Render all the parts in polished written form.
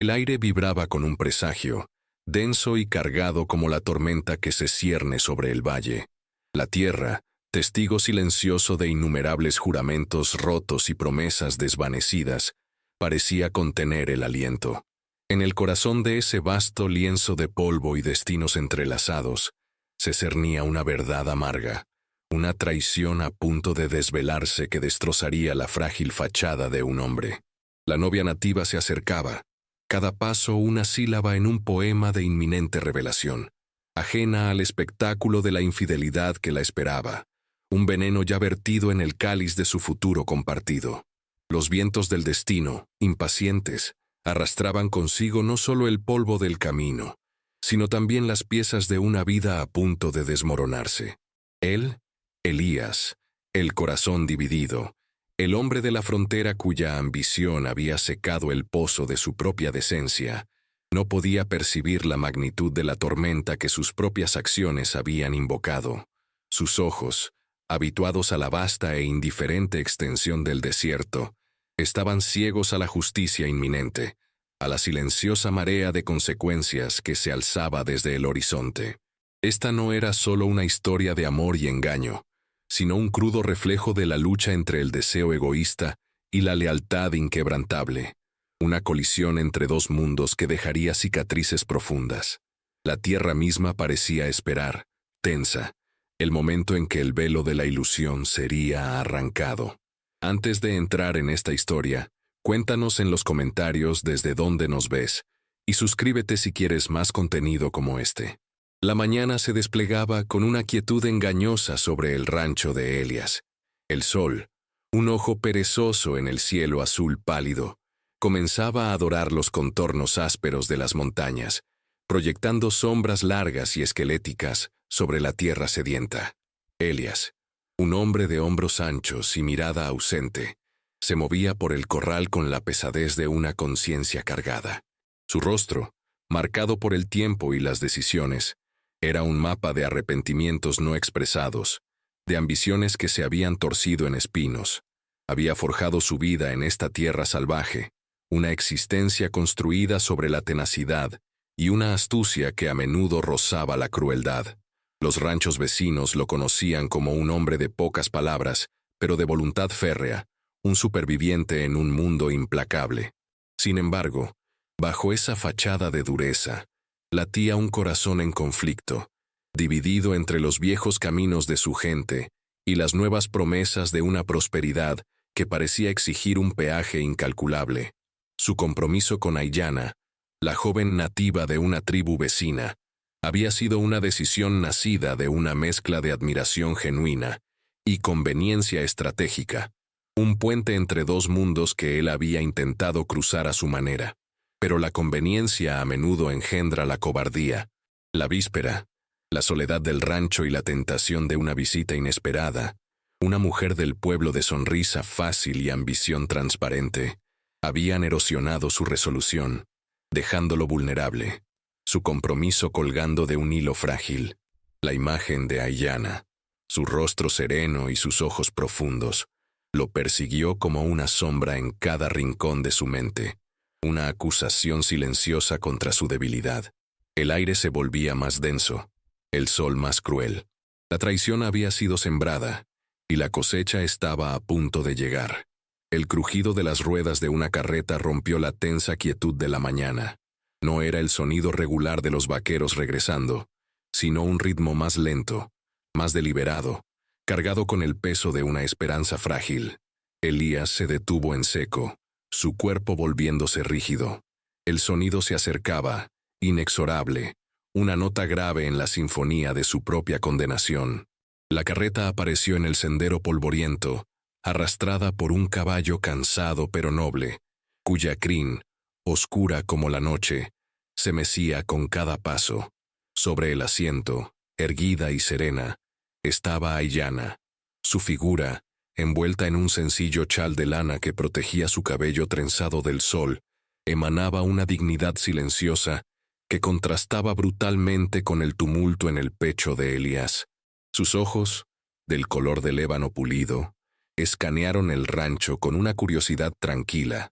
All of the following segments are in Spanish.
El aire vibraba con un presagio, denso y cargado como la tormenta que se cierne sobre el valle. La tierra, testigo silencioso de innumerables juramentos rotos y promesas desvanecidas, parecía contener el aliento. En el corazón de ese vasto lienzo de polvo y destinos entrelazados, se cernía una verdad amarga, una traición a punto de desvelarse que destrozaría la frágil fachada de un hombre. La novia nativa se acercaba, cada paso una sílaba en un poema de inminente revelación, ajena al espectáculo de la infidelidad que la esperaba, un veneno ya vertido en el cáliz de su futuro compartido. Los vientos del destino, impacientes, arrastraban consigo no solo el polvo del camino, sino también las piezas de una vida a punto de desmoronarse. Él, Elías, el corazón dividido, el hombre de la frontera cuya ambición había secado el pozo de su propia decencia, no podía percibir la magnitud de la tormenta que sus propias acciones habían invocado. Sus ojos, habituados a la vasta e indiferente extensión del desierto, estaban ciegos a la justicia inminente, a la silenciosa marea de consecuencias que se alzaba desde el horizonte. Esta no era solo una historia de amor y engaño, sino un crudo reflejo de la lucha entre el deseo egoísta y la lealtad inquebrantable, una colisión entre dos mundos que dejaría cicatrices profundas. La tierra misma parecía esperar, tensa, el momento en que el velo de la ilusión sería arrancado. Antes de entrar en esta historia, cuéntanos en los comentarios desde dónde nos ves, y suscríbete si quieres más contenido como este. La mañana se desplegaba con una quietud engañosa sobre el rancho de Elías. El sol, un ojo perezoso en el cielo azul pálido, comenzaba a dorar los contornos ásperos de las montañas, proyectando sombras largas y esqueléticas sobre la tierra sedienta. Elías, un hombre de hombros anchos y mirada ausente, se movía por el corral con la pesadez de una conciencia cargada. Su rostro, marcado por el tiempo y las decisiones, era un mapa de arrepentimientos no expresados, de ambiciones que se habían torcido en espinos. Había forjado su vida en esta tierra salvaje, una existencia construida sobre la tenacidad y una astucia que a menudo rozaba la crueldad. Los ranchos vecinos lo conocían como un hombre de pocas palabras, pero de voluntad férrea, un superviviente en un mundo implacable. Sin embargo, bajo esa fachada de dureza, latía un corazón en conflicto, dividido entre los viejos caminos de su gente y las nuevas promesas de una prosperidad que parecía exigir un peaje incalculable. Su compromiso con Aiyana, la joven nativa de una tribu vecina, había sido una decisión nacida de una mezcla de admiración genuina y conveniencia estratégica, un puente entre dos mundos que él había intentado cruzar a su manera. Pero la conveniencia a menudo engendra la cobardía. La víspera, la soledad del rancho y la tentación de una visita inesperada, una mujer del pueblo de sonrisa fácil y ambición transparente, habían erosionado su resolución, dejándolo vulnerable, su compromiso colgando de un hilo frágil. La imagen de Aiyana, su rostro sereno y sus ojos profundos, lo persiguió como una sombra en cada rincón de su mente, una acusación silenciosa contra su debilidad. El aire se volvía más denso, el sol más cruel. La traición había sido sembrada, y la cosecha estaba a punto de llegar. El crujido de las ruedas de una carreta rompió la tensa quietud de la mañana. No era el sonido regular de los vaqueros regresando, sino un ritmo más lento, más deliberado, cargado con el peso de una esperanza frágil. Elías se detuvo en seco, su cuerpo volviéndose rígido. El sonido se acercaba, inexorable, una nota grave en la sinfonía de su propia condenación. La carreta apareció en el sendero polvoriento, arrastrada por un caballo cansado pero noble, cuya crin, oscura como la noche, se mecía con cada paso. Sobre el asiento, erguida y serena, estaba Aiyana. Su figura, envuelta en un sencillo chal de lana que protegía su cabello trenzado del sol, emanaba una dignidad silenciosa que contrastaba brutalmente con el tumulto en el pecho de Elías. Sus ojos, del color del ébano pulido, escanearon el rancho con una curiosidad tranquila,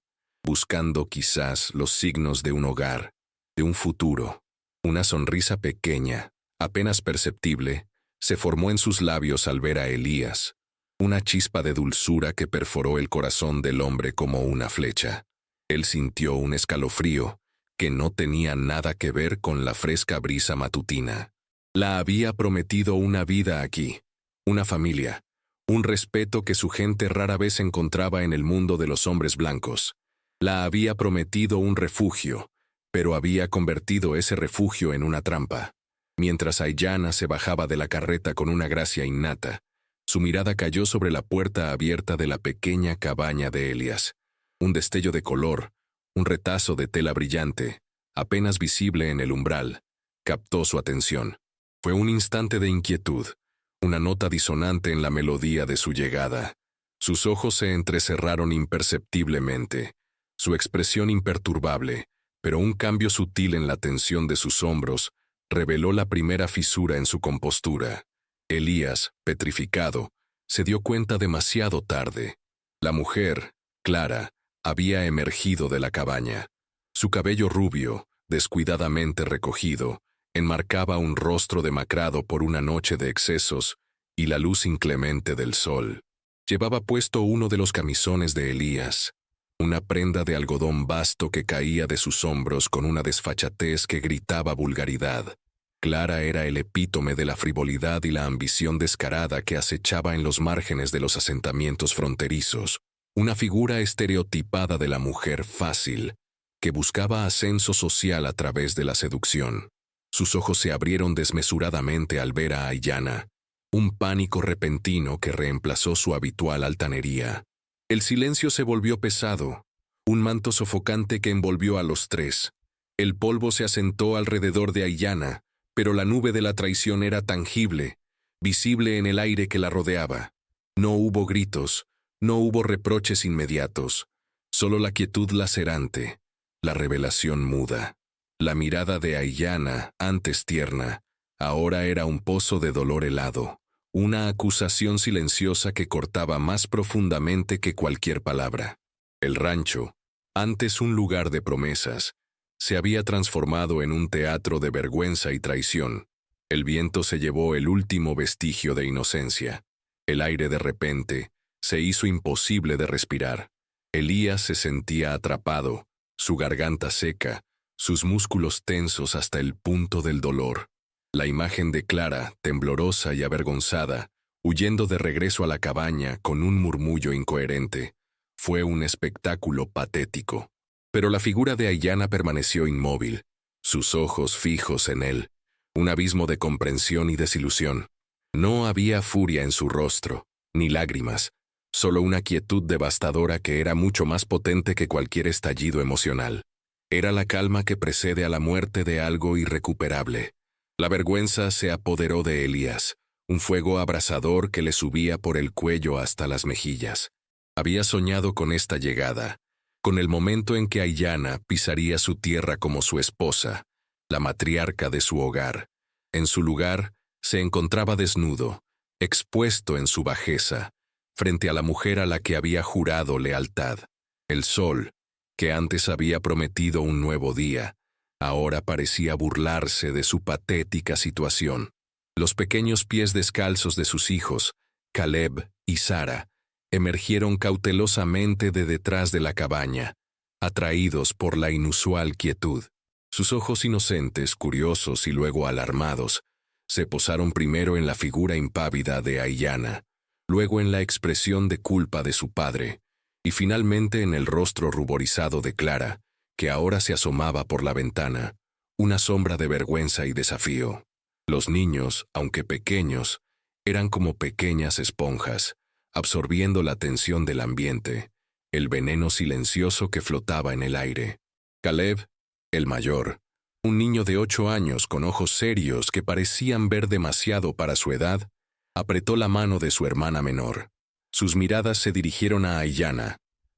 buscando quizás los signos de un hogar, de un futuro. Una sonrisa pequeña, apenas perceptible, se formó en sus labios al ver a Elías, una chispa de dulzura que perforó el corazón del hombre como una flecha. Él sintió un escalofrío que no tenía nada que ver con la fresca brisa matutina. La había prometido una vida aquí, una familia, un respeto que su gente rara vez encontraba en el mundo de los hombres blancos. La había prometido un refugio, pero había convertido ese refugio en una trampa. Mientras Aiyana se bajaba de la carreta con una gracia innata, su mirada cayó sobre la puerta abierta de la pequeña cabaña de Elías. Un destello de color, un retazo de tela brillante, apenas visible en el umbral, captó su atención. Fue un instante de inquietud, una nota disonante en la melodía de su llegada. Sus ojos se entrecerraron imperceptiblemente, su expresión imperturbable, pero un cambio sutil en la tensión de sus hombros reveló la primera fisura en su compostura. Elías, petrificado, se dio cuenta demasiado tarde. La mujer, Clara, había emergido de la cabaña. Su cabello rubio, descuidadamente recogido, enmarcaba un rostro demacrado por una noche de excesos y la luz inclemente del sol. Llevaba puesto uno de los camisones de Elías, una prenda de algodón vasto que caía de sus hombros con una desfachatez que gritaba vulgaridad. Clara era el epítome de la frivolidad y la ambición descarada que acechaba en los márgenes de los asentamientos fronterizos, una figura estereotipada de la mujer fácil, que buscaba ascenso social a través de la seducción. Sus ojos se abrieron desmesuradamente al ver a Aiyana, un pánico repentino que reemplazó su habitual altanería. El silencio se volvió pesado, un manto sofocante que envolvió a los tres. El polvo se asentó alrededor de Aiyana, pero la nube de la traición era tangible, visible en el aire que la rodeaba. No hubo gritos, no hubo reproches inmediatos, solo la quietud lacerante, la revelación muda. La mirada de Aiyana, antes tierna, ahora era un pozo de dolor helado, una acusación silenciosa que cortaba más profundamente que cualquier palabra. El rancho, antes un lugar de promesas, se había transformado en un teatro de vergüenza y traición. El viento se llevó el último vestigio de inocencia. El aire de repente se hizo imposible de respirar. Elías se sentía atrapado, su garganta seca, sus músculos tensos hasta el punto del dolor. La imagen de Clara, temblorosa y avergonzada, huyendo de regreso a la cabaña con un murmullo incoherente, fue un espectáculo patético. Pero la figura de Aiyana permaneció inmóvil, sus ojos fijos en él, un abismo de comprensión y desilusión. No había furia en su rostro, ni lágrimas, solo una quietud devastadora que era mucho más potente que cualquier estallido emocional. Era la calma que precede a la muerte de algo irrecuperable. La vergüenza se apoderó de Elías, un fuego abrasador que le subía por el cuello hasta las mejillas. Había soñado con esta llegada, con el momento en que Aiyana pisaría su tierra como su esposa, la matriarca de su hogar. En su lugar, se encontraba desnudo, expuesto en su bajeza, frente a la mujer a la que había jurado lealtad. El sol, que antes había prometido un nuevo día, ahora parecía burlarse de su patética situación. Los pequeños pies descalzos de sus hijos, Caleb y Sara, emergieron cautelosamente de detrás de la cabaña, atraídos por la inusual quietud. Sus ojos inocentes, curiosos y luego alarmados, se posaron primero en la figura impávida de Aiyana, luego en la expresión de culpa de su padre, y finalmente en el rostro ruborizado de Clara, que ahora se asomaba por la ventana, una sombra de vergüenza y desafío. Los niños, aunque pequeños, eran como pequeñas esponjas, absorbiendo la tensión del ambiente, el veneno silencioso que flotaba en el aire. Caleb, el mayor, un niño de 8 años con ojos serios que parecían ver demasiado para su edad, apretó la mano de su hermana menor. Sus miradas se dirigieron a Aiyana,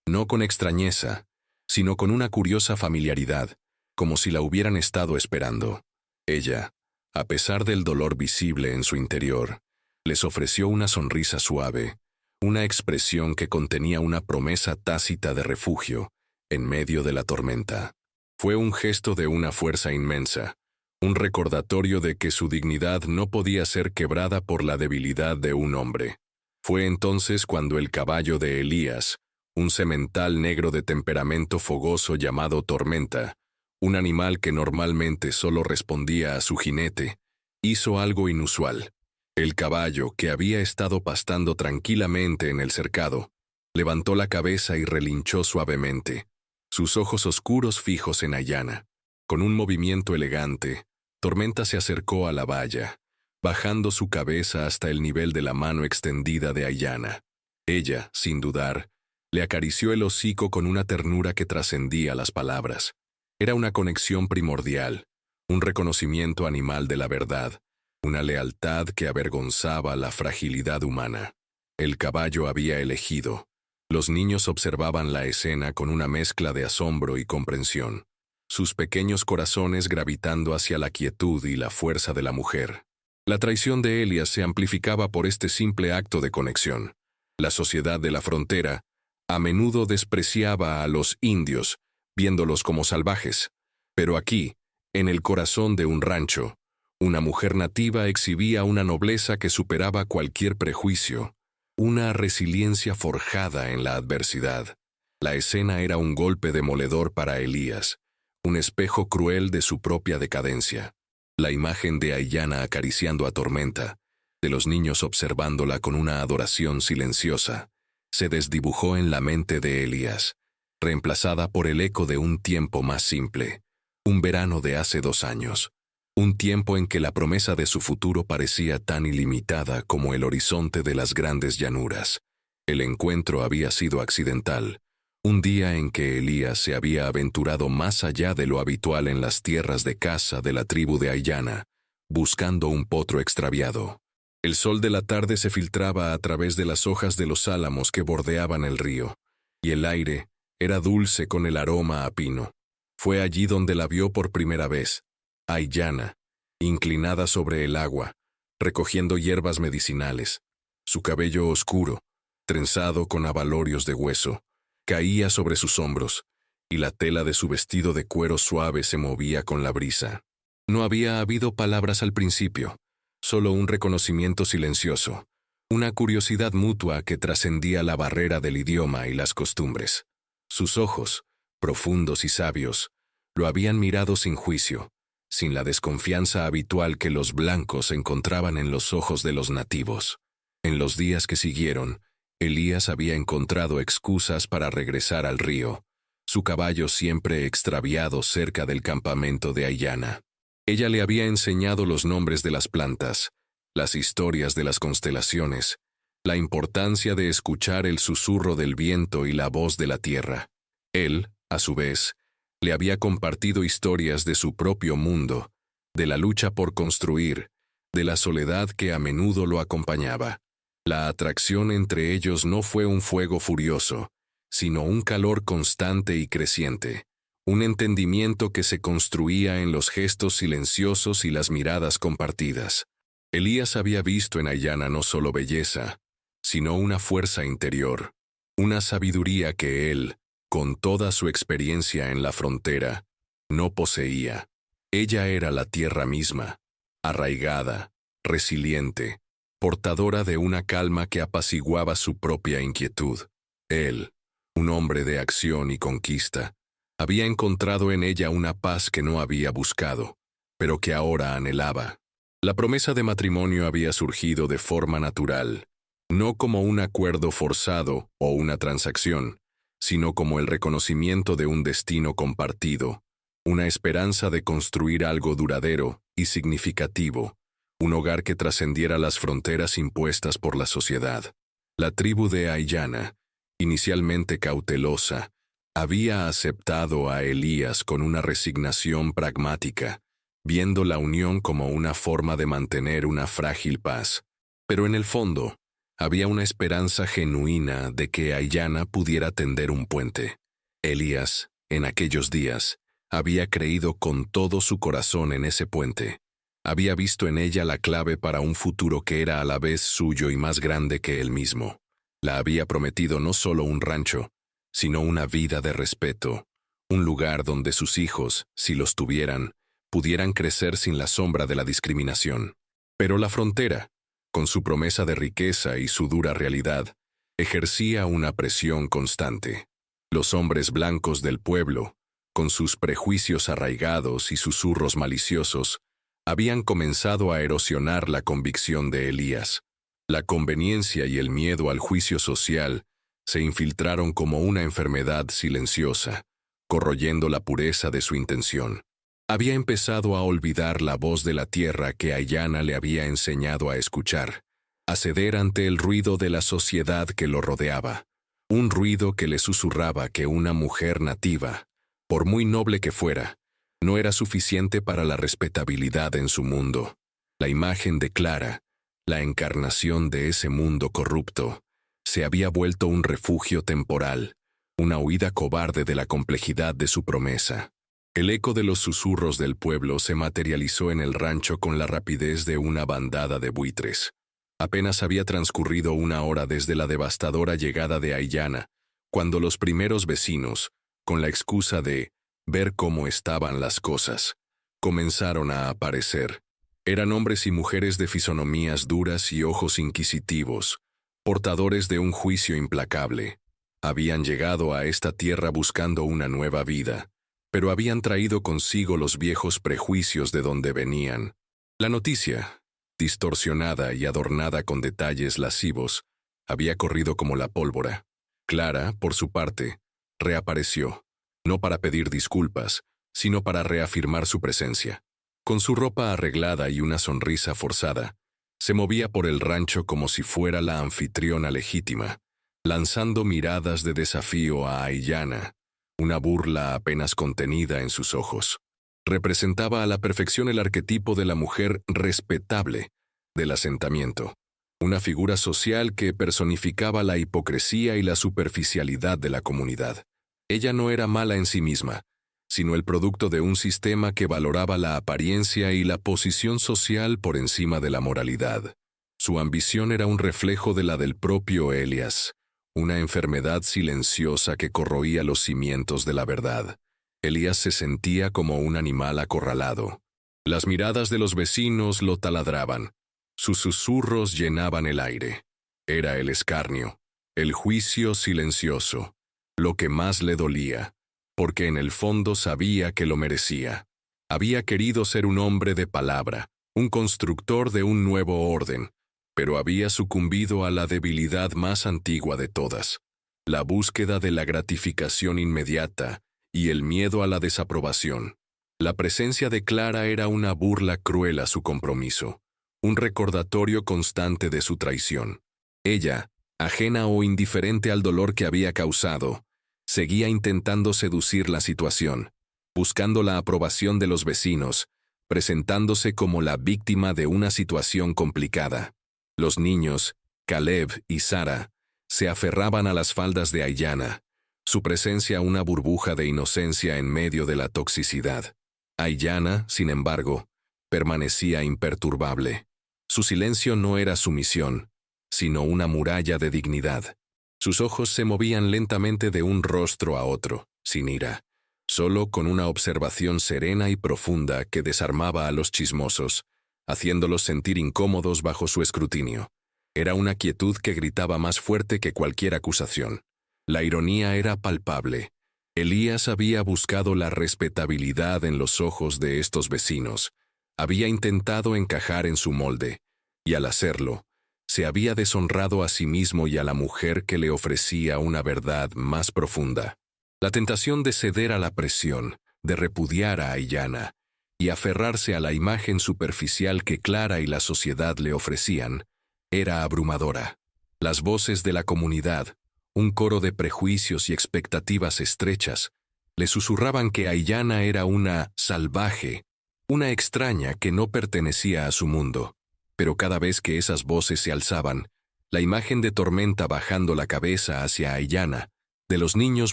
no con extrañeza, sino con una curiosa familiaridad, como si la hubieran estado esperando. Ella, a pesar del dolor visible en su interior, les ofreció una sonrisa suave, una expresión que contenía una promesa tácita de refugio, en medio de la tormenta. Fue un gesto de una fuerza inmensa, un recordatorio de que su dignidad no podía ser quebrada por la debilidad de un hombre. Fue entonces cuando el caballo de Elías, un semental negro de temperamento fogoso llamado Tormenta, un animal que normalmente solo respondía a su jinete, hizo algo inusual. El caballo, que había estado pastando tranquilamente en el cercado, levantó la cabeza y relinchó suavemente, sus ojos oscuros fijos en Ayanna. Con un movimiento elegante, Tormenta se acercó a la valla, bajando su cabeza hasta el nivel de la mano extendida de Ayanna. Ella, sin dudar, le acarició el hocico con una ternura que trascendía las palabras. Era una conexión primordial, un reconocimiento animal de la verdad, una lealtad que avergonzaba la fragilidad humana. El caballo había elegido. Los niños observaban la escena con una mezcla de asombro y comprensión, sus pequeños corazones gravitando hacia la quietud y la fuerza de la mujer. La traición de Elías se amplificaba por este simple acto de conexión. La sociedad de la frontera a menudo despreciaba a los indios, viéndolos como salvajes. Pero aquí, en el corazón de un rancho, una mujer nativa exhibía una nobleza que superaba cualquier prejuicio, una resiliencia forjada en la adversidad. La escena era un golpe demoledor para Elías, un espejo cruel de su propia decadencia. La imagen de Ayanna acariciando a Tormenta, de los niños observándola con una adoración silenciosa, se desdibujó en la mente de Elías, reemplazada por el eco de un tiempo más simple, un verano de hace 2 años, un tiempo en que la promesa de su futuro parecía tan ilimitada como el horizonte de las grandes llanuras. El encuentro había sido accidental, un día en que Elías se había aventurado más allá de lo habitual en las tierras de caza de la tribu de Ayanna, buscando un potro extraviado. El sol de la tarde se filtraba a través de las hojas de los álamos que bordeaban el río, y el aire era dulce con el aroma a pino. Fue allí donde la vio por primera vez, Ayanna, inclinada sobre el agua, recogiendo hierbas medicinales. Su cabello oscuro, trenzado con abalorios de hueso, caía sobre sus hombros, y la tela de su vestido de cuero suave se movía con la brisa. No había habido palabras al principio, solo un reconocimiento silencioso, una curiosidad mutua que trascendía la barrera del idioma y las costumbres. Sus ojos, profundos y sabios, lo habían mirado sin juicio, sin la desconfianza habitual que los blancos encontraban en los ojos de los nativos. En los días que siguieron, Elías había encontrado excusas para regresar al río, su caballo siempre extraviado cerca del campamento de Ayanna. Ella le había enseñado los nombres de las plantas, las historias de las constelaciones, la importancia de escuchar el susurro del viento y la voz de la tierra. Él, a su vez, le había compartido historias de su propio mundo, de la lucha por construir, de la soledad que a menudo lo acompañaba. La atracción entre ellos no fue un fuego furioso, sino un calor constante y creciente, un entendimiento que se construía en los gestos silenciosos y las miradas compartidas. Elías había visto en Ayanna no solo belleza, sino una fuerza interior, una sabiduría que él, con toda su experiencia en la frontera, no poseía. Ella era la tierra misma, arraigada, resiliente, portadora de una calma que apaciguaba su propia inquietud. Él, un hombre de acción y conquista, había encontrado en ella una paz que no había buscado, pero que ahora anhelaba. La promesa de matrimonio había surgido de forma natural, no como un acuerdo forzado o una transacción, sino como el reconocimiento de un destino compartido, una esperanza de construir algo duradero y significativo, un hogar que trascendiera las fronteras impuestas por la sociedad. La tribu de Ayanna, inicialmente cautelosa, había aceptado a Elías con una resignación pragmática, viendo la unión como una forma de mantener una frágil paz. Pero en el fondo, había una esperanza genuina de que Ayanna pudiera tender un puente. Elías, en aquellos días, había creído con todo su corazón en ese puente. Había visto en ella la clave para un futuro que era a la vez suyo y más grande que él mismo. La había prometido no solo un rancho, sino una vida de respeto, un lugar donde sus hijos, si los tuvieran, pudieran crecer sin la sombra de la discriminación. Pero la frontera, con su promesa de riqueza y su dura realidad, ejercía una presión constante. Los hombres blancos del pueblo, con sus prejuicios arraigados y susurros maliciosos, habían comenzado a erosionar la convicción de Elías. La conveniencia y el miedo al juicio social se infiltraron como una enfermedad silenciosa, corroyendo la pureza de su intención. Había empezado a olvidar la voz de la tierra que Aiyana le había enseñado a escuchar, a ceder ante el ruido de la sociedad que lo rodeaba, un ruido que le susurraba que una mujer nativa, por muy noble que fuera, no era suficiente para la respetabilidad en su mundo. La imagen de Clara, la encarnación de ese mundo corrupto, se había vuelto un refugio temporal, una huida cobarde de la complejidad de su promesa. El eco de los susurros del pueblo se materializó en el rancho con la rapidez de una bandada de buitres. Apenas había transcurrido una hora desde la devastadora llegada de Aiyana, cuando los primeros vecinos, con la excusa de ver cómo estaban las cosas, comenzaron a aparecer. Eran hombres y mujeres de fisonomías duras y ojos inquisitivos, portadores de un juicio implacable. Habían llegado a esta tierra buscando una nueva vida, pero habían traído consigo los viejos prejuicios de donde venían. La noticia, distorsionada y adornada con detalles lascivos, había corrido como la pólvora. Clara, por su parte, reapareció, no para pedir disculpas, sino para reafirmar su presencia. Con su ropa arreglada y una sonrisa forzada, se movía por el rancho como si fuera la anfitriona legítima, lanzando miradas de desafío a Aiyana, una burla apenas contenida en sus ojos. Representaba a la perfección el arquetipo de la mujer respetable del asentamiento, una figura social que personificaba la hipocresía y la superficialidad de la comunidad. Ella no era mala en sí misma, sino el producto de un sistema que valoraba la apariencia y la posición social por encima de la moralidad. Su ambición era un reflejo de la del propio Elías, una enfermedad silenciosa que corroía los cimientos de la verdad. Elías se sentía como un animal acorralado. Las miradas de los vecinos lo taladraban. Sus susurros llenaban el aire. Era el escarnio, el juicio silencioso, lo que más le dolía, porque en el fondo sabía que lo merecía. Había querido ser un hombre de palabra, un constructor de un nuevo orden, pero había sucumbido a la debilidad más antigua de todas, la búsqueda de la gratificación inmediata y el miedo a la desaprobación. La presencia de Clara era una burla cruel a su compromiso, un recordatorio constante de su traición. Ella, ajena o indiferente al dolor que había causado, seguía intentando seducir la situación, buscando la aprobación de los vecinos, presentándose como la víctima de una situación complicada. Los niños, Caleb y Sara, se aferraban a las faldas de Aiyana, su presencia una burbuja de inocencia en medio de la toxicidad. Aiyana, sin embargo, permanecía imperturbable. Su silencio no era sumisión, sino una muralla de dignidad. Sus ojos se movían lentamente de un rostro a otro, sin ira, solo con una observación serena y profunda que desarmaba a los chismosos, haciéndolos sentir incómodos bajo su escrutinio. Era una quietud que gritaba más fuerte que cualquier acusación. La ironía era palpable. Elías había buscado la respetabilidad en los ojos de estos vecinos. Había intentado encajar en su molde, y al hacerlo, se había deshonrado a sí mismo y a la mujer que le ofrecía una verdad más profunda. La tentación de ceder a la presión, de repudiar a Aiyana, y aferrarse a la imagen superficial que Clara y la sociedad le ofrecían, era abrumadora. Las voces de la comunidad, un coro de prejuicios y expectativas estrechas, le susurraban que Aiyana era una salvaje, una extraña que no pertenecía a su mundo. Pero cada vez que esas voces se alzaban, la imagen de Tormenta bajando la cabeza hacia Aiyana, de los niños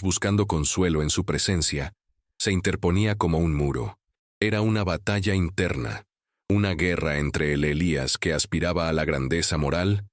buscando consuelo en su presencia, se interponía como un muro. Era una batalla interna, una guerra entre el Elías que aspiraba a la grandeza moral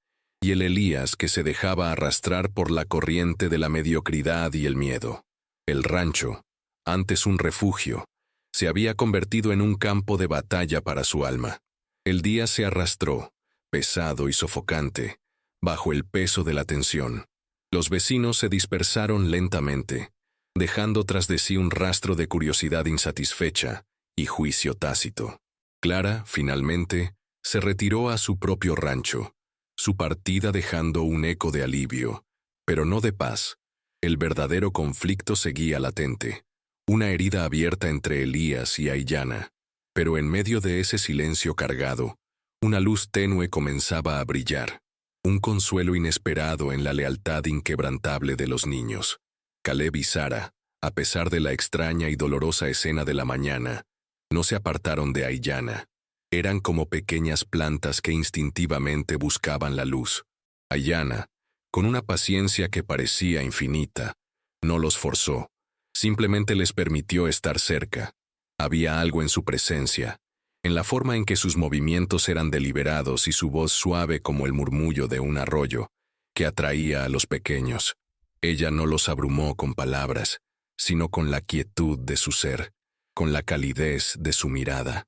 y el Elías que se dejaba arrastrar por la corriente de la mediocridad y el miedo. El rancho, antes un refugio, se había convertido en un campo de batalla para su alma. El día se arrastró, pesado y sofocante, bajo el peso de la tensión. Los vecinos se dispersaron lentamente, dejando tras de sí un rastro de curiosidad insatisfecha y juicio tácito. Clara, finalmente, se retiró a su propio rancho, su partida dejando un eco de alivio, pero no de paz. El verdadero conflicto seguía latente, una herida abierta entre Elías y Aiyana, pero en medio de ese silencio cargado, una luz tenue comenzaba a brillar, un consuelo inesperado en la lealtad inquebrantable de los niños. Caleb y Sara, a pesar de la extraña y dolorosa escena de la mañana, no se apartaron de Aiyana. Eran como pequeñas plantas que instintivamente buscaban la luz. Aiyana, con una paciencia que parecía infinita, no los forzó, simplemente les permitió estar cerca. Había algo en su presencia, en la forma en que sus movimientos eran deliberados y su voz suave como el murmullo de un arroyo, que atraía a los pequeños. Ella no los abrumó con palabras, sino con la quietud de su ser, con la calidez de su mirada.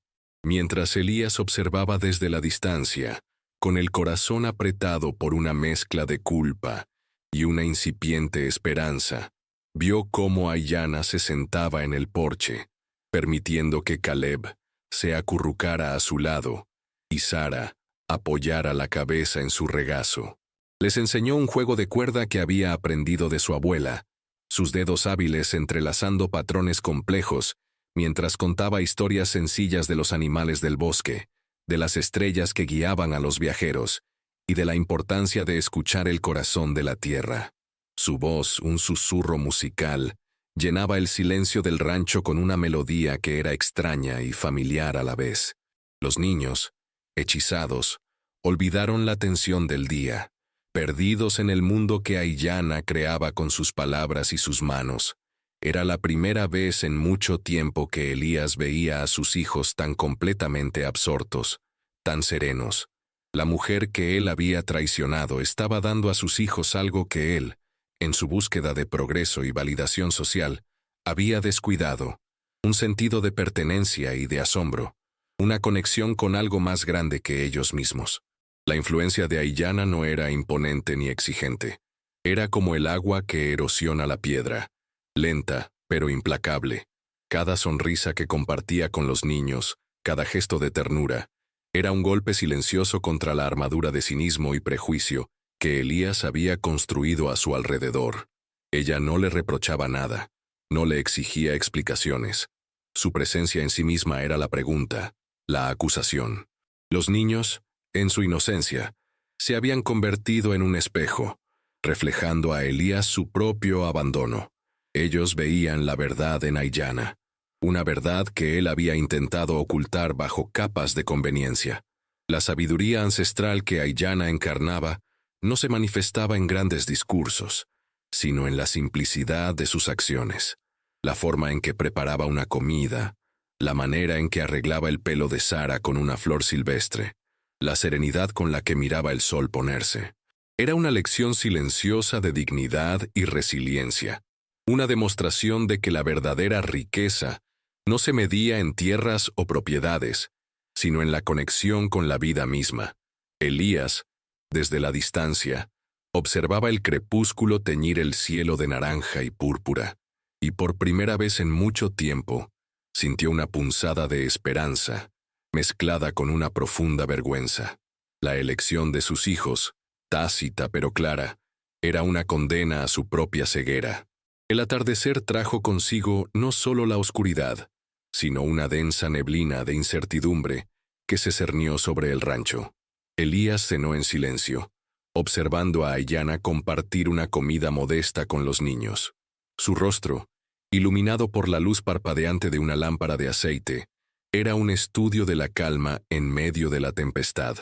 Mientras Elías observaba desde la distancia, con el corazón apretado por una mezcla de culpa y una incipiente esperanza, vio cómo Aiyana se sentaba en el porche, permitiendo que Caleb se acurrucara a su lado y Sara apoyara la cabeza en su regazo. Les enseñó un juego de cuerda que había aprendido de su abuela, sus dedos hábiles entrelazando patrones complejos mientras contaba historias sencillas de los animales del bosque, de las estrellas que guiaban a los viajeros y de la importancia de escuchar el corazón de la tierra. Su voz, un susurro musical, llenaba el silencio del rancho con una melodía que era extraña y familiar a la vez. Los niños, hechizados, olvidaron la tensión del día, perdidos en el mundo que Aiyana creaba con sus palabras y sus manos. Era la primera vez en mucho tiempo que Elías veía a sus hijos tan completamente absortos, tan serenos. La mujer que él había traicionado estaba dando a sus hijos algo que él, en su búsqueda de progreso y validación social, había descuidado, un sentido de pertenencia y de asombro, una conexión con algo más grande que ellos mismos. La influencia de Aiyana no era imponente ni exigente. Era como el agua que erosiona la piedra, lenta, pero implacable. Cada sonrisa que compartía con los niños, cada gesto de ternura, era un golpe silencioso contra la armadura de cinismo y prejuicio que Elías había construido a su alrededor. Ella no le reprochaba nada, no le exigía explicaciones. Su presencia en sí misma era la pregunta, la acusación. Los niños, en su inocencia, se habían convertido en un espejo, reflejando a Elías su propio abandono. Ellos veían la verdad en Aiyana, una verdad que él había intentado ocultar bajo capas de conveniencia. La sabiduría ancestral que Aiyana encarnaba no se manifestaba en grandes discursos, sino en la simplicidad de sus acciones, la forma en que preparaba una comida, la manera en que arreglaba el pelo de Sara con una flor silvestre, la serenidad con la que miraba el sol ponerse. Era una lección silenciosa de dignidad y resiliencia, una demostración de que la verdadera riqueza no se medía en tierras o propiedades, sino en la conexión con la vida misma. Elías, desde la distancia, observaba el crepúsculo teñir el cielo de naranja y púrpura, y por primera vez en mucho tiempo, sintió una punzada de esperanza, mezclada con una profunda vergüenza. La elección de sus hijos, tácita pero clara, era una condena a su propia ceguera. El atardecer trajo consigo no solo la oscuridad, sino una densa neblina de incertidumbre que se cernió sobre el rancho. Elías cenó en silencio, observando a Aiyana compartir una comida modesta con los niños. Su rostro, iluminado por la luz parpadeante de una lámpara de aceite, era un estudio de la calma en medio de la tempestad.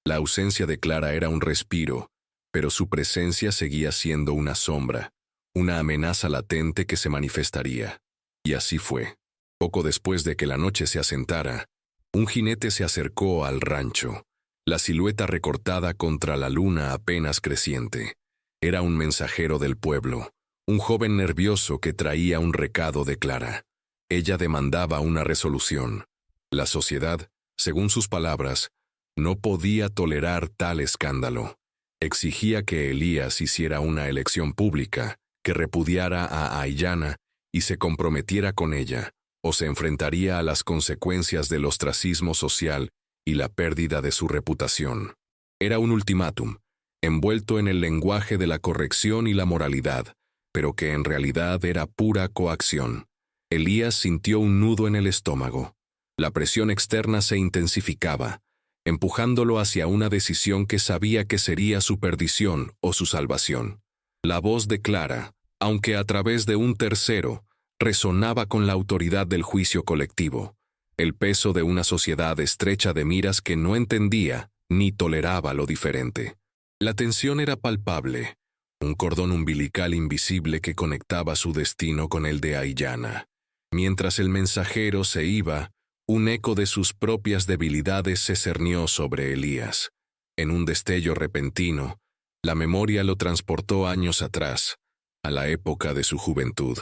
La ausencia de Clara era un respiro, pero su presencia seguía siendo una sombra, una amenaza latente que se manifestaría. Y así fue. Poco después de que la noche se asentara, un jinete se acercó al rancho, la silueta recortada contra la luna apenas creciente. Era un mensajero del pueblo, un joven nervioso que traía un recado de Clara. Ella demandaba una resolución. La sociedad, según sus palabras, no podía tolerar tal escándalo. Exigía que Elías hiciera una elección pública, que repudiara a Aiyana y se comprometiera con ella, o se enfrentaría a las consecuencias del ostracismo social y la pérdida de su reputación. Era un ultimátum, envuelto en el lenguaje de la corrección y la moralidad, pero que en realidad era pura coacción. Elías sintió un nudo en el estómago. La presión externa se intensificaba, empujándolo hacia una decisión que sabía que sería su perdición o su salvación. La voz de Clara, aunque a través de un tercero, resonaba con la autoridad del juicio colectivo, el peso de una sociedad estrecha de miras que no entendía ni toleraba lo diferente. La tensión era palpable, un cordón umbilical invisible que conectaba su destino con el de Aiyana. Mientras el mensajero se iba, un eco de sus propias debilidades se cernió sobre Elías. En un destello repentino, la memoria lo transportó años atrás, a la época de su juventud.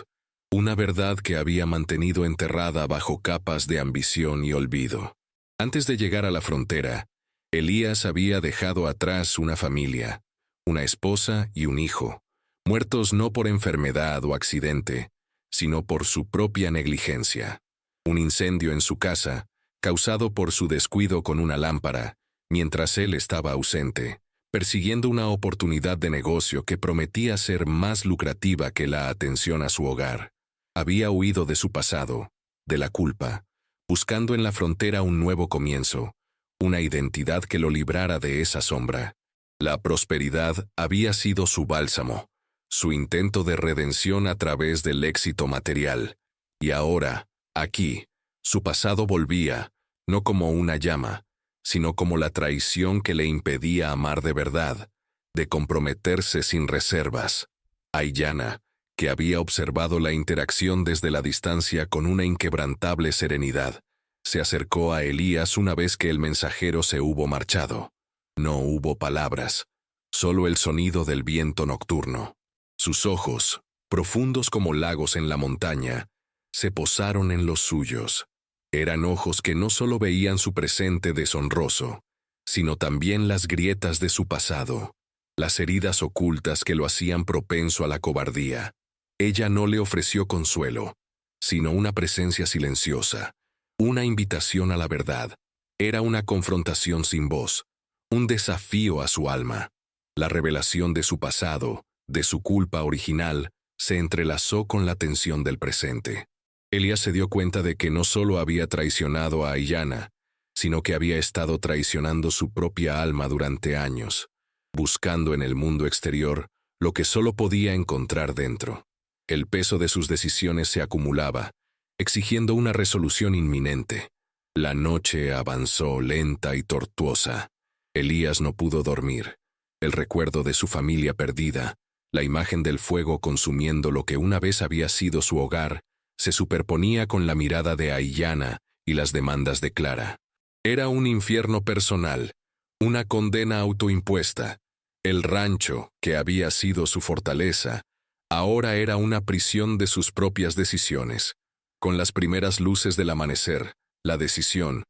Una verdad que había mantenido enterrada bajo capas de ambición y olvido. Antes de llegar a la frontera, Elías había dejado atrás una familia, una esposa y un hijo, muertos no por enfermedad o accidente, sino por su propia negligencia. Un incendio en su casa, causado por su descuido con una lámpara, mientras él estaba ausente, persiguiendo una oportunidad de negocio que prometía ser más lucrativa que la atención a su hogar. Había huido de su pasado, de la culpa, buscando en la frontera un nuevo comienzo, una identidad que lo librara de esa sombra. La prosperidad había sido su bálsamo, su intento de redención a través del éxito material. Y ahora, aquí, su pasado volvía, no como una llama, sino como la traición que le impedía amar de verdad, de comprometerse sin reservas. Aiyana, que había observado la interacción desde la distancia con una inquebrantable serenidad, se acercó a Elías una vez que el mensajero se hubo marchado. No hubo palabras, solo el sonido del viento nocturno. Sus ojos, profundos como lagos en la montaña, se posaron en los suyos. Eran ojos que no solo veían su presente deshonroso, sino también las grietas de su pasado, las heridas ocultas que lo hacían propenso a la cobardía. Ella no le ofreció consuelo, sino una presencia silenciosa, una invitación a la verdad. Era una confrontación sin voz, un desafío a su alma. La revelación de su pasado, de su culpa original, se entrelazó con la tensión del presente. Elías se dio cuenta de que no solo había traicionado a Aiyana, sino que había estado traicionando su propia alma durante años, buscando en el mundo exterior lo que solo podía encontrar dentro. El peso de sus decisiones se acumulaba, exigiendo una resolución inminente. La noche avanzó lenta y tortuosa. Elías no pudo dormir. El recuerdo de su familia perdida, la imagen del fuego consumiendo lo que una vez había sido su hogar, se superponía con la mirada de Aiyana y las demandas de Clara. Era un infierno personal, una condena autoimpuesta. El rancho, que había sido su fortaleza, ahora era una prisión de sus propias decisiones. Con las primeras luces del amanecer, la decisión,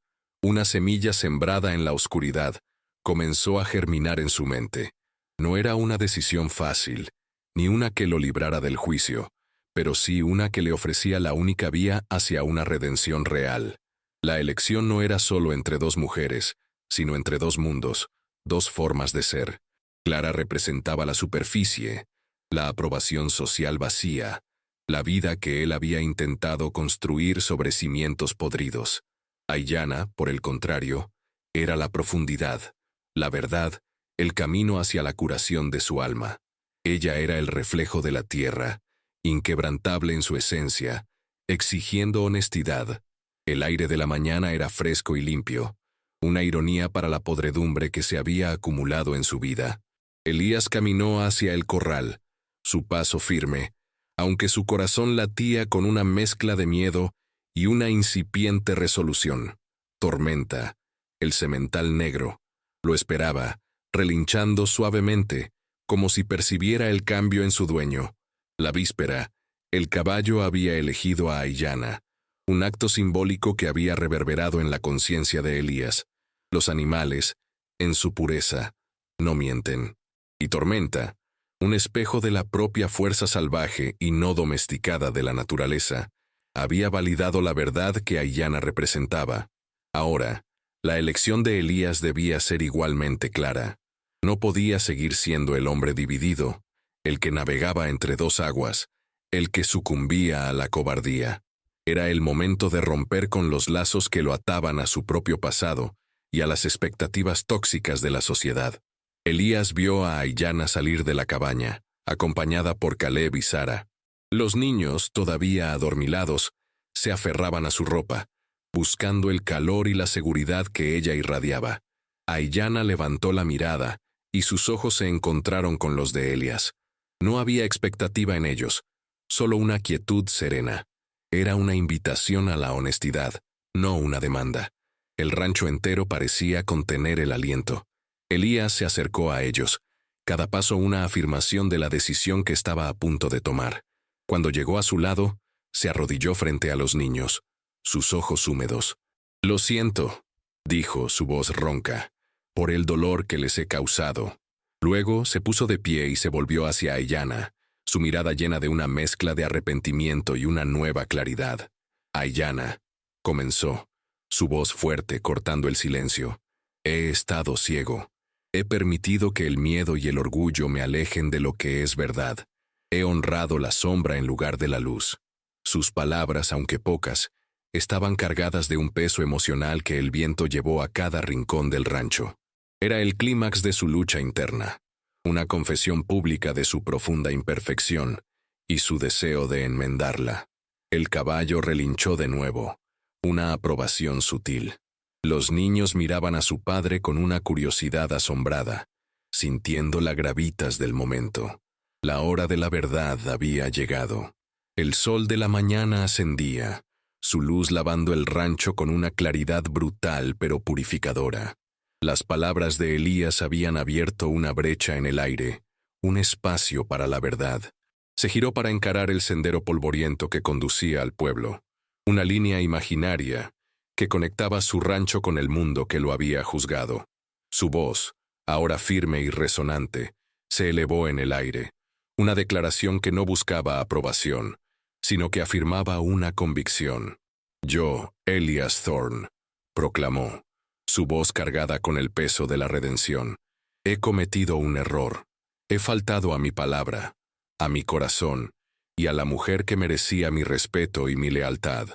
una semilla sembrada en la oscuridad, comenzó a germinar en su mente. No era una decisión fácil, ni una que lo librara del juicio, pero sí una que le ofrecía la única vía hacia una redención real. La elección no era solo entre dos mujeres, sino entre dos mundos, dos formas de ser. Clara representaba la superficie, la aprobación social vacía, la vida que él había intentado construir sobre cimientos podridos. Aiyana, por el contrario, era la profundidad, la verdad, el camino hacia la curación de su alma. Ella era el reflejo de la tierra, inquebrantable en su esencia, exigiendo honestidad. El aire de la mañana era fresco y limpio, una ironía para la podredumbre que se había acumulado en su vida. Elías caminó hacia el corral, su paso firme, aunque su corazón latía con una mezcla de miedo y una incipiente resolución. Tormenta, el semental negro, Lo esperaba, relinchando suavemente, como si percibiera el cambio en su dueño. La víspera, el caballo había elegido a Aiyana, un acto simbólico que había reverberado en la conciencia de Elías. Los animales, en su pureza, no mienten. Y Tormenta, un espejo de la propia fuerza salvaje y no domesticada de la naturaleza, había validado la verdad que Aiyana representaba. Ahora, la elección de Elías debía ser igualmente clara. No podía seguir siendo el hombre dividido, el que navegaba entre dos aguas, el que sucumbía a la cobardía. Era el momento de romper con los lazos que lo ataban a su propio pasado y a las expectativas tóxicas de la sociedad. Elías vio a Aiyana salir de la cabaña, acompañada por Caleb y Sara. Los niños, todavía adormilados, se aferraban a su ropa, buscando el calor y la seguridad que ella irradiaba. Aiyana levantó la mirada y sus ojos se encontraron con los de Elías. No había expectativa en ellos, solo una quietud serena. Era una invitación a la honestidad, no una demanda. El rancho entero parecía contener el aliento. Elías se acercó a ellos, cada paso una afirmación de la decisión que estaba a punto de tomar. Cuando llegó a su lado, se arrodilló frente a los niños, sus ojos húmedos. «Lo siento», dijo su voz ronca, «por el dolor que les he causado». Luego se puso de pie y se volvió hacia Aiyana, su mirada llena de una mezcla de arrepentimiento y una nueva claridad. «Aiyana», comenzó, su voz fuerte cortando el silencio, «he estado ciego. He permitido que el miedo y el orgullo me alejen de lo que es verdad. He honrado la sombra en lugar de la luz». Sus palabras, aunque pocas, estaban cargadas de un peso emocional que el viento llevó a cada rincón del rancho. Era el clímax de su lucha interna, una confesión pública de su profunda imperfección y su deseo de enmendarla. El caballo relinchó de nuevo, una aprobación sutil. Los niños miraban a su padre con una curiosidad asombrada, sintiendo la gravitas del momento. La hora de la verdad había llegado. El sol de la mañana ascendía, su luz lavando el rancho con una claridad brutal pero purificadora. Las palabras de Elías habían abierto una brecha en el aire, un espacio para la verdad. Se giró para encarar el sendero polvoriento que conducía al pueblo, una línea imaginaria que conectaba su rancho con el mundo que lo había juzgado. Su voz, ahora firme y resonante, se elevó en el aire, una declaración que no buscaba aprobación, sino que afirmaba una convicción. «Yo, Elías Thorne», proclamó, su voz cargada con el peso de la redención, «he cometido un error. He faltado a mi palabra, a mi corazón y a la mujer que merecía mi respeto y mi lealtad.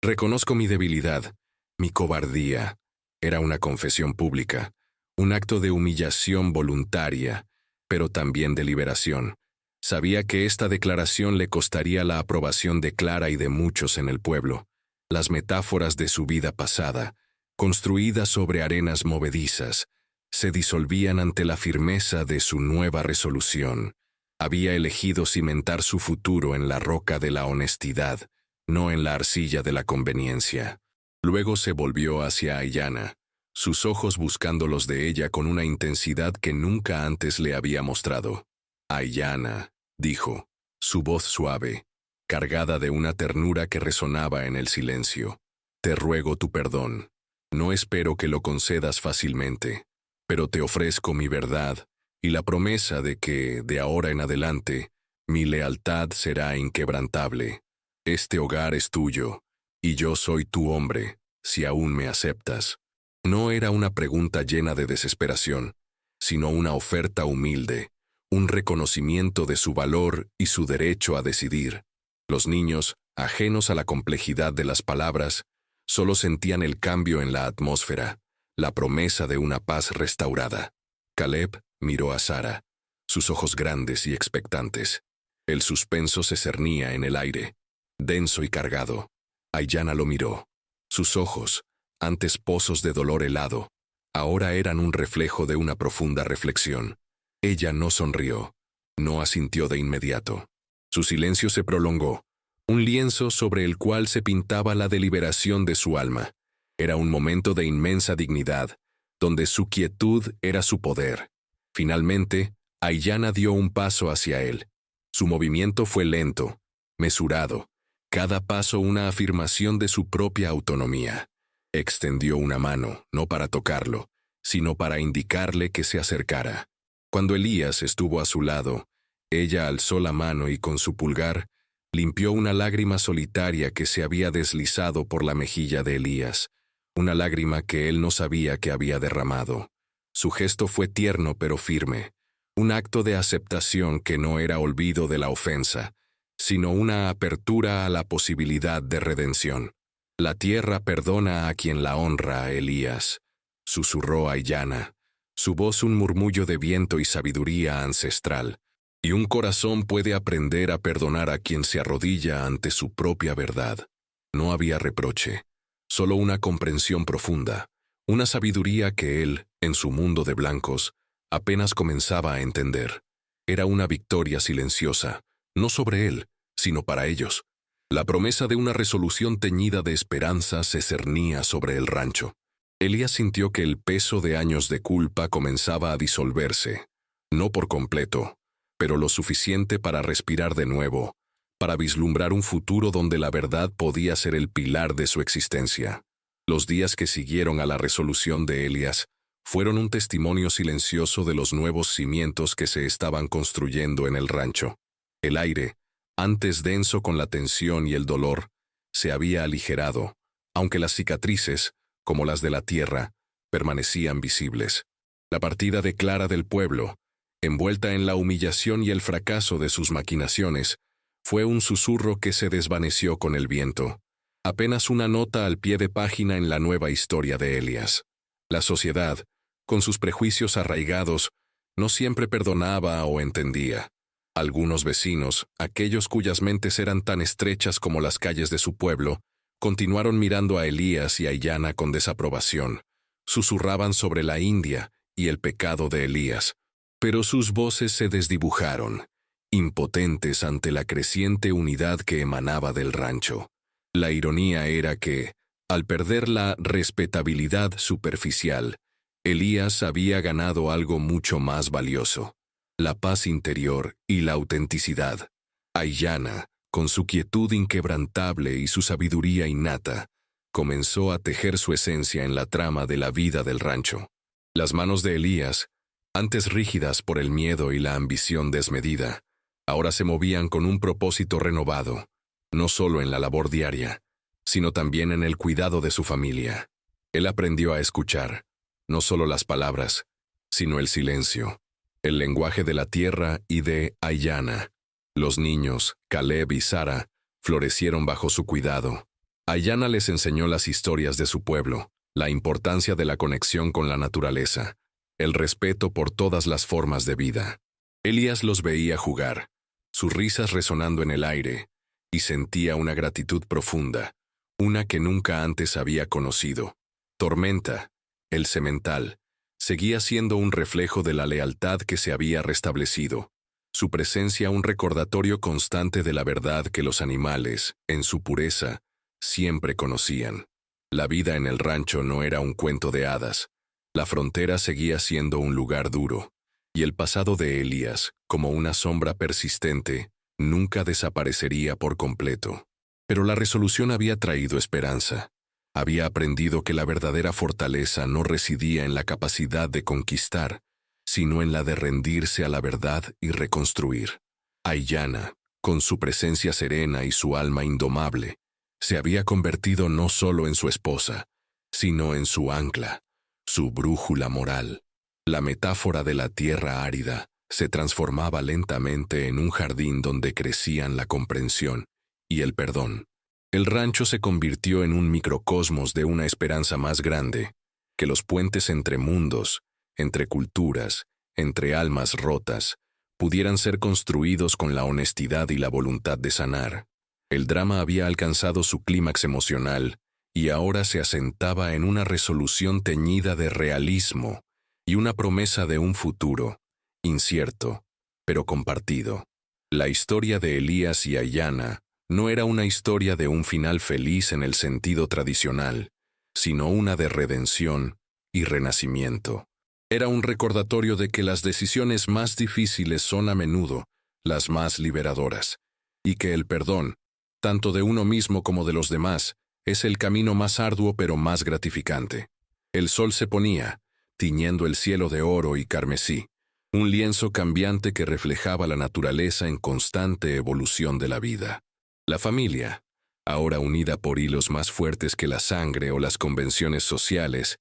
Reconozco mi debilidad, mi cobardía». Era una confesión pública, un acto de humillación voluntaria, pero también de liberación. Sabía que esta declaración le costaría la aprobación de Clara y de muchos en el pueblo. Las metáforas de su vida pasada, construidas sobre arenas movedizas, se disolvían ante la firmeza de su nueva resolución. Había elegido cimentar su futuro en la roca de la honestidad, no en la arcilla de la conveniencia. Luego se volvió hacia Aiyana, sus ojos buscando los de ella con una intensidad que nunca antes le había mostrado. «Aiyana», dijo, su voz suave, cargada de una ternura que resonaba en el silencio. «Te ruego tu perdón. No espero que lo concedas fácilmente, pero te ofrezco mi verdad y la promesa de que, de ahora en adelante, mi lealtad será inquebrantable. Este hogar es tuyo, y yo soy tu hombre, si aún me aceptas». No era una pregunta llena de desesperación, sino una oferta humilde, un reconocimiento de su valor y su derecho a decidir. Los niños, ajenos a la complejidad de las palabras, solo sentían el cambio en la atmósfera, la promesa de una paz restaurada. Caleb miró a Sara, sus ojos grandes y expectantes. El suspenso se cernía en el aire, denso y cargado. Aiyana lo miró. Sus ojos, antes pozos de dolor helado, ahora eran un reflejo de una profunda reflexión. Ella no sonrió, no asintió de inmediato. Su silencio se prolongó, un lienzo sobre el cual se pintaba la deliberación de su alma. Era un momento de inmensa dignidad, donde su quietud era su poder. Finalmente, Aiyana dio un paso hacia él. Su movimiento fue lento, mesurado, cada paso una afirmación de su propia autonomía. Extendió una mano, no para tocarlo, sino para indicarle que se acercara. Cuando Elías estuvo a su lado, ella alzó la mano y con su pulgar limpió una lágrima solitaria que se había deslizado por la mejilla de Elías, una lágrima que él no sabía que había derramado. Su gesto fue tierno pero firme, un acto de aceptación que no era olvido de la ofensa, sino una apertura a la posibilidad de redención. La tierra perdona a quien la honra, Elías, susurró Aiyana, su voz un murmullo de viento y sabiduría ancestral. Y un corazón puede aprender a perdonar a quien se arrodilla ante su propia verdad. No había reproche, solo una comprensión profunda, una sabiduría que él, en su mundo de blancos, apenas comenzaba a entender. Era una victoria silenciosa, no sobre él, sino para ellos. La promesa de una resolución teñida de esperanza se cernía sobre el rancho. Elías sintió que el peso de años de culpa comenzaba a disolverse, no por completo, pero lo suficiente para respirar de nuevo, para vislumbrar un futuro donde la verdad podía ser el pilar de su existencia. Los días que siguieron a la resolución de Elías fueron un testimonio silencioso de los nuevos cimientos que se estaban construyendo en el rancho. El aire, antes denso con la tensión y el dolor, se había aligerado, aunque las cicatrices, como las de la tierra, permanecían visibles. La partida de Clara del pueblo, envuelta en la humillación y el fracaso de sus maquinaciones, fue un susurro que se desvaneció con el viento, apenas una nota al pie de página en la nueva historia de Elías. La sociedad, con sus prejuicios arraigados, no siempre perdonaba o entendía. Algunos vecinos, aquellos cuyas mentes eran tan estrechas como las calles de su pueblo, continuaron mirando a Elías y a Aiyana con desaprobación. Susurraban sobre la India y el pecado de Elías, pero sus voces se desdibujaron, impotentes ante la creciente unidad que emanaba del rancho. La ironía era que, al perder la respetabilidad superficial, Elías había ganado algo mucho más valioso: la paz interior y la autenticidad. Aiyana, con su quietud inquebrantable y su sabiduría innata, comenzó a tejer su esencia en la trama de la vida del rancho. Las manos de Elías, antes rígidas por el miedo y la ambición desmedida, ahora se movían con un propósito renovado, no solo en la labor diaria, sino también en el cuidado de su familia. Él aprendió a escuchar, no solo las palabras, sino el silencio, el lenguaje de la tierra y de Aiyana. Los niños, Caleb y Sara, florecieron bajo su cuidado. Aiyana les enseñó las historias de su pueblo, la importancia de la conexión con la naturaleza, el respeto por todas las formas de vida. Elías los veía jugar, sus risas resonando en el aire, y sentía una gratitud profunda, una que nunca antes había conocido. Tormenta, el semental, seguía siendo un reflejo de la lealtad que se había restablecido, su presencia un recordatorio constante de la verdad que los animales, en su pureza, siempre conocían. La vida en el rancho no era un cuento de hadas. La frontera seguía siendo un lugar duro, y el pasado de Elías, como una sombra persistente, nunca desaparecería por completo. Pero la resolución había traído esperanza. Había aprendido que la verdadera fortaleza no residía en la capacidad de conquistar, sino en la de rendirse a la verdad y reconstruir. Aiyana, con su presencia serena y su alma indomable, se había convertido no solo en su esposa, sino en su ancla, su brújula moral. La metáfora de la tierra árida se transformaba lentamente en un jardín donde crecían la comprensión y el perdón. El rancho se convirtió en un microcosmos de una esperanza más grande, que los puentes entre mundos, entre culturas, entre almas rotas, pudieran ser construidos con la honestidad y la voluntad de sanar. El drama había alcanzado su clímax emocional y ahora se asentaba en una resolución teñida de realismo y una promesa de un futuro, incierto, pero compartido. La historia de Elías y Aiyana no era una historia de un final feliz en el sentido tradicional, sino una de redención y renacimiento. Era un recordatorio de que las decisiones más difíciles son a menudo las más liberadoras, y que el perdón, tanto de uno mismo como de los demás, es el camino más arduo pero más gratificante. El sol se ponía, tiñendo el cielo de oro y carmesí, un lienzo cambiante que reflejaba la naturaleza en constante evolución de la vida. La familia, ahora unida por hilos más fuertes que la sangre o las convenciones sociales,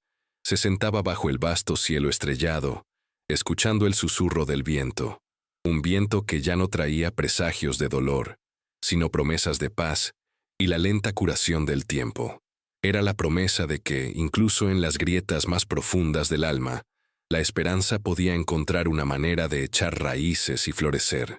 se sentaba bajo el vasto cielo estrellado, escuchando el susurro del viento, un viento que ya no traía presagios de dolor, sino promesas de paz y la lenta curación del tiempo. Era la promesa de que, incluso en las grietas más profundas del alma, la esperanza podía encontrar una manera de echar raíces y florecer.